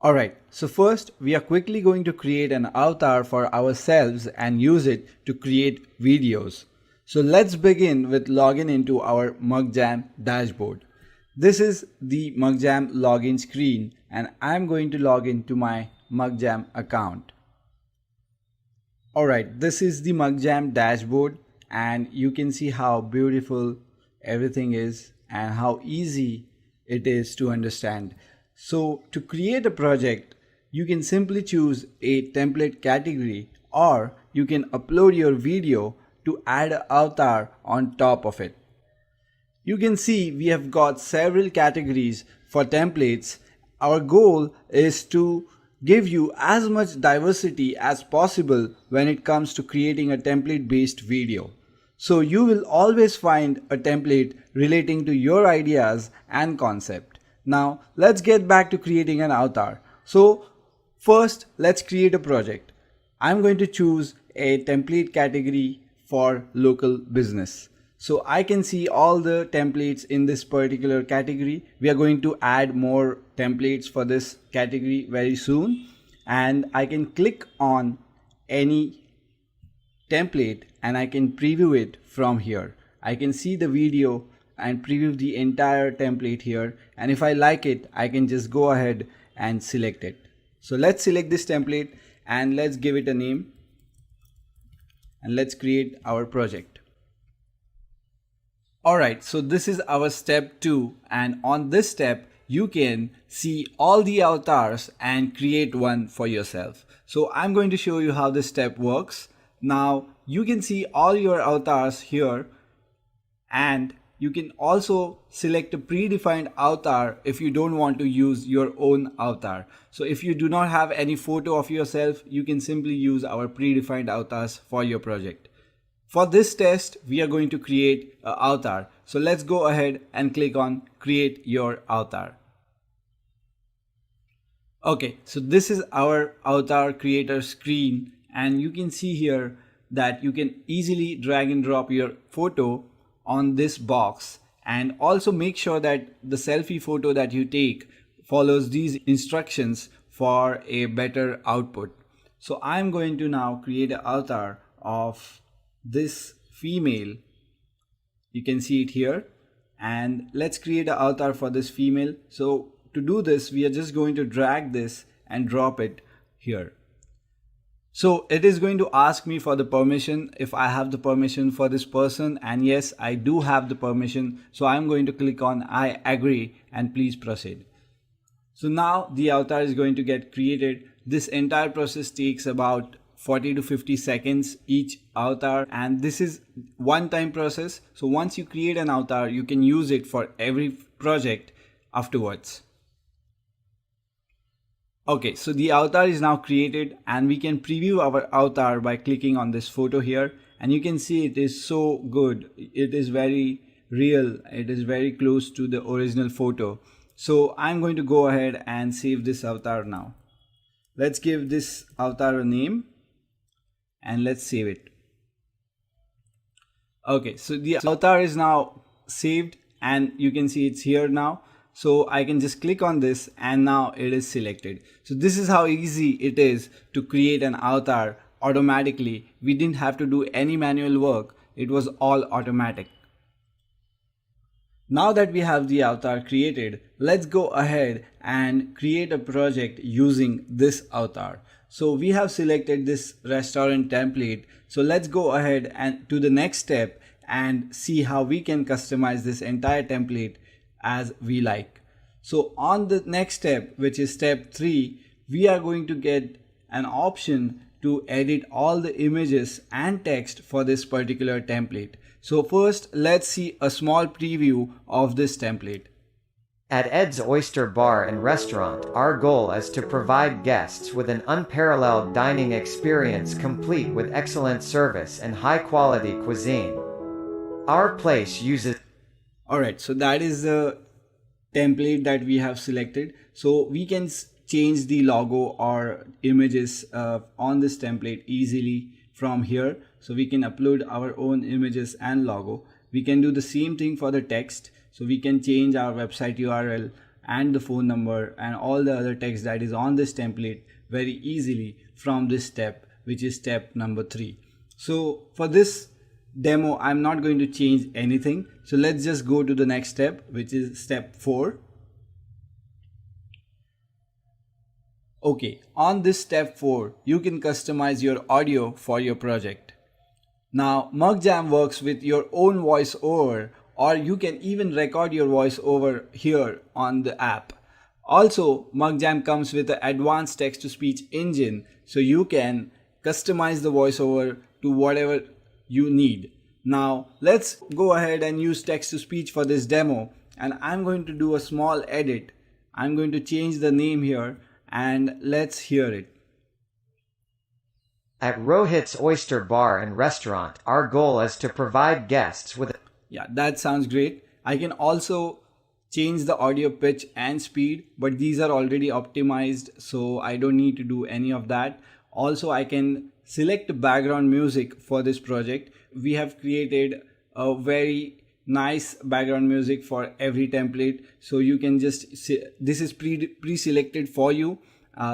Alright, so first we are quickly going to create an avatar for ourselves and use it to create videos. So let's begin with logging into our Mugjam dashboard. This is the Mugjam login screen and I'm going to log into my Mugjam account. Alright, this is the Mugjam dashboard and you can see how beautiful everything is and how easy it is to understand. So to create a project, you can simply choose a template category or you can upload your video to add an avatar on top of it. You can see we have got several categories for templates. Our goal is to give you as much diversity as possible when it comes to creating a template based video. So you will always find a template relating to your ideas and concept. Now let's get back to creating an avatar. So first let's create a project. I'm going to choose a template category for local business. So I can see all the templates in this particular category. We are going to add more templates for this category very soon. And I can click on any template and I can preview it from here. I can see the video and preview the entire template here, and if I like it I can just go ahead and select it. So let's select this template and let's give it a name and let's create our project. Alright, so this is our step 2 and on this step you can see all the avatars and create one for yourself. So I'm going to show you how this step works. Now you can see all your avatars here and you can also select a predefined avatar if you don't want to use your own avatar. So if you do not have any photo of yourself, you can simply use our predefined avatars for your project. For this test, we are going to create an avatar. So let's go ahead and click on create your avatar. Okay, so this is our avatar creator screen and you can see here that you can easily drag and drop your photo on this box and also make sure that the selfie photo that you take follows these instructions for a better output. So I'm going to now create an avatar of this female. You can see it here and let's create an avatar for this female. So to do this we are just going to drag this and drop it here. So it is going to ask me for the permission if I have the permission for this person, and yes, I do have the permission. So I'm going to click on I agree and please proceed. So now the avatar is going to get created. This entire process takes about 40 to 50 seconds each avatar and this is one time process. So once you create an avatar, you can use it for every project afterwards. Okay, so the avatar is now created and we can preview our avatar by clicking on this photo here and you can see it is so good. It is very real. It is very close to the original photo. So I'm going to go ahead and save this avatar now. Let's give this avatar a name and let's save it. Okay, so the avatar is now saved and you can see it's here now. So I can just click on this and now it is selected. So this is how easy it is to create an avatar automatically. We didn't have to do any manual work. It was all automatic. Now that we have the avatar created, let's go ahead and create a project using this avatar. So we have selected this restaurant template. So let's go ahead and to the next step and see how we can customize this entire template as we like. So on the next step, which is step 3, we are going to get an option to edit all the images and text for this particular template. So first, let's see a small preview of this template. At Ed's Oyster Bar and Restaurant, our goal is to provide guests with an unparalleled dining experience complete with excellent service and high-quality cuisine. Our place uses... Alright, so that is the template that we have selected. So we can change the logo or images on this template easily from here. So we can upload our own images and logo. We can do the same thing for the text. So we can change our website URL and the phone number and all the other text that is on this template very easily from this step, which is step number 3. So for this demo, I'm not going to change anything. So let's just go to the next step, which is step 4. Okay, on this step 4, you can customize your audio for your project. Now, Mugjam works with your own voiceover, or you can even record your voiceover here on the app. Also, Mugjam comes with an advanced text-to-speech engine, so you can customize the voiceover to whatever you need. Now, let's go ahead and use text-to-speech for this demo, and I'm going to do a small edit. I'm going to change the name here, and let's hear it. At Rohit's Oyster Bar and Restaurant, our goal is to provide guests with... Yeah, that sounds great. I can also change the audio pitch and speed, but these are already optimized, so I don't need to do any of that. Also, I can select background music for this project. We have created a very nice background music for every template, so you can just this is pre-selected for you,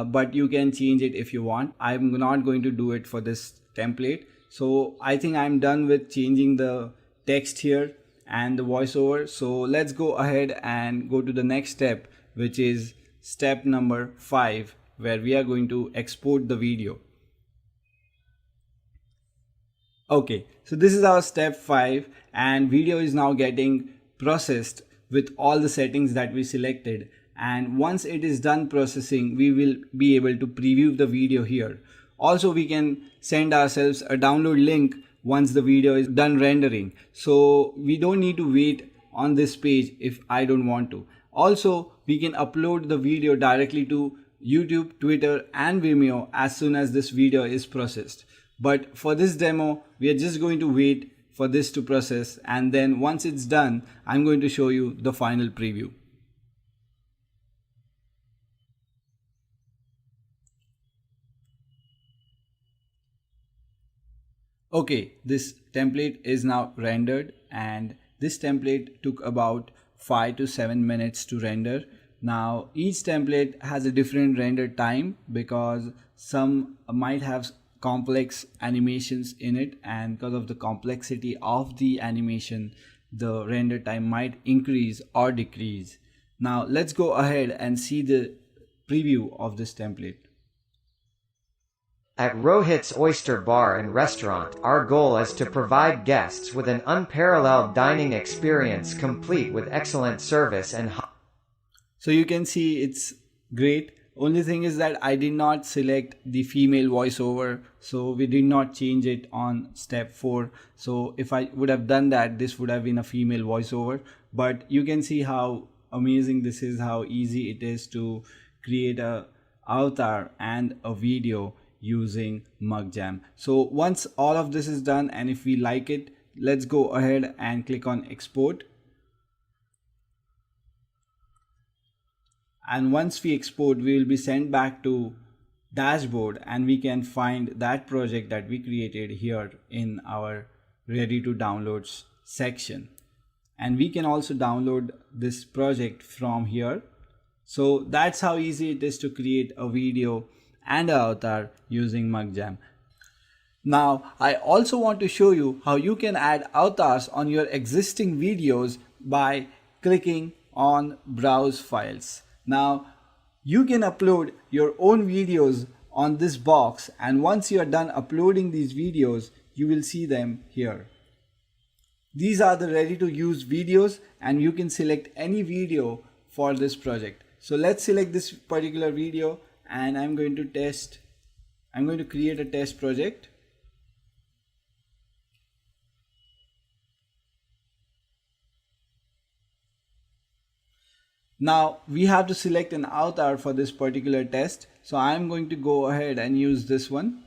but you can change it if you want. I'm not going to do it for this template. So I think I'm done with changing the text here and the voiceover. So let's go ahead and go to the next step, which is step number 5, where we are going to export the video. Okay, so this is our step 5, and video is now getting processed with all the settings that we selected. And once it is done processing, we will be able to preview the video here. Also, we can send ourselves a download link once the video is done rendering. So we don't need to wait on this page if I don't want to. Also, we can upload the video directly to YouTube, Twitter and Vimeo as soon as this video is processed. But for this demo, we are just going to wait for this to process, and then once it's done, I'm going to show you the final preview. Okay, this template is now rendered, and this template took about 5 to 7 minutes to render. Now each template has a different render time because some might have complex animations in it, and because of the complexity of the animation, the render time might increase or decrease. Now let's go ahead and see the preview of this template. At Rohit's Oyster Bar and Restaurant, our goal is to provide guests with an unparalleled dining experience complete with excellent service and... So you can see it's great. Only thing is that I did not select the female voiceover, so we did not change it on step 4. So if I would have done that, this would have been a female voiceover. But you can see how amazing this is, how easy it is to create a avatar and a video using Mugjam. So once all of this is done, and if we like it, let's go ahead and click on export. And once we export, we will be sent back to dashboard, and we can find that project that we created here in our ready to downloads section. And we can also download this project from here. So that's how easy it is to create a video and an avatar using Mugjam. Now I also want to show you how you can add avatars on your existing videos by clicking on browse files. Now you can upload your own videos on this box, and once you are done uploading these videos, you will see them here. These are the ready to use videos, and you can select any video for this project. So let's select this particular video, and I'm going to create a test project. Now we have to select an avatar for this particular test. So I'm going to go ahead and use this one.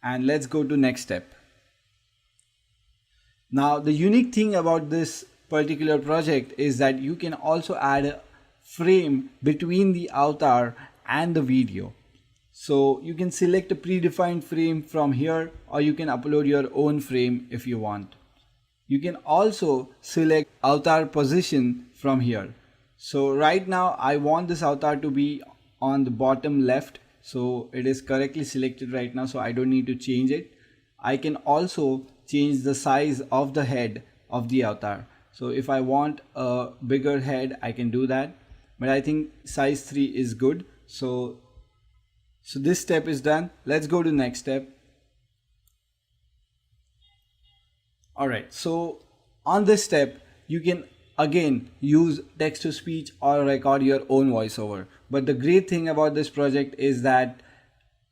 And let's go to next step. Now the unique thing about this particular project is that you can also add a frame between the avatar and the video. So you can select a predefined frame from here, or you can upload your own frame if you want. You can also select avatar position from here. So right now I want this avatar to be on the bottom left. So it is correctly selected right now, so I don't need to change it. I can also change the size of the head of the avatar. So if I want a bigger head, I can do that. But I think size 3 is good. So this step is done. Let's go to next step. Alright, so on this step, you can again use text to speech or record your own voiceover. But the great thing about this project is that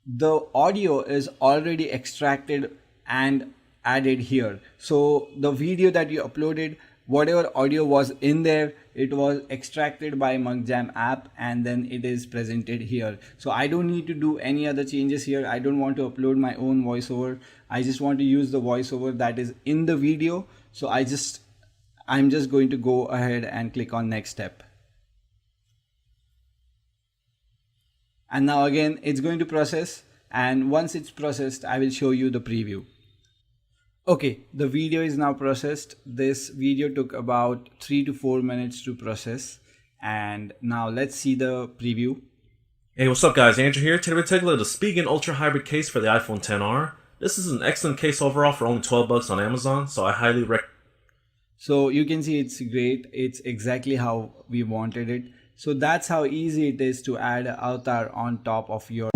the audio is already extracted and added here. So the video that you uploaded, whatever audio was in there, it was extracted by Mugjam app and then it is presented here. So I don't need to do any other changes here. I don't want to upload my own voiceover. I just want to use the voiceover that is in the video. So I'm just going to go ahead and click on next step. And now again it's going to process, and once it's processed I will show you the preview. Okay, the video is now processed. This video took about 3 to 4 minutes to process, and now let's see the preview. Hey, what's up guys, Andrew here. Today we're taking a look at the Spigen Ultra Hybrid case for the iPhone XR. This is an excellent case overall for only $12 on Amazon, so I highly recommend. So you can see it's great. It's exactly how we wanted it. So that's how easy it is to add an avatar on top of your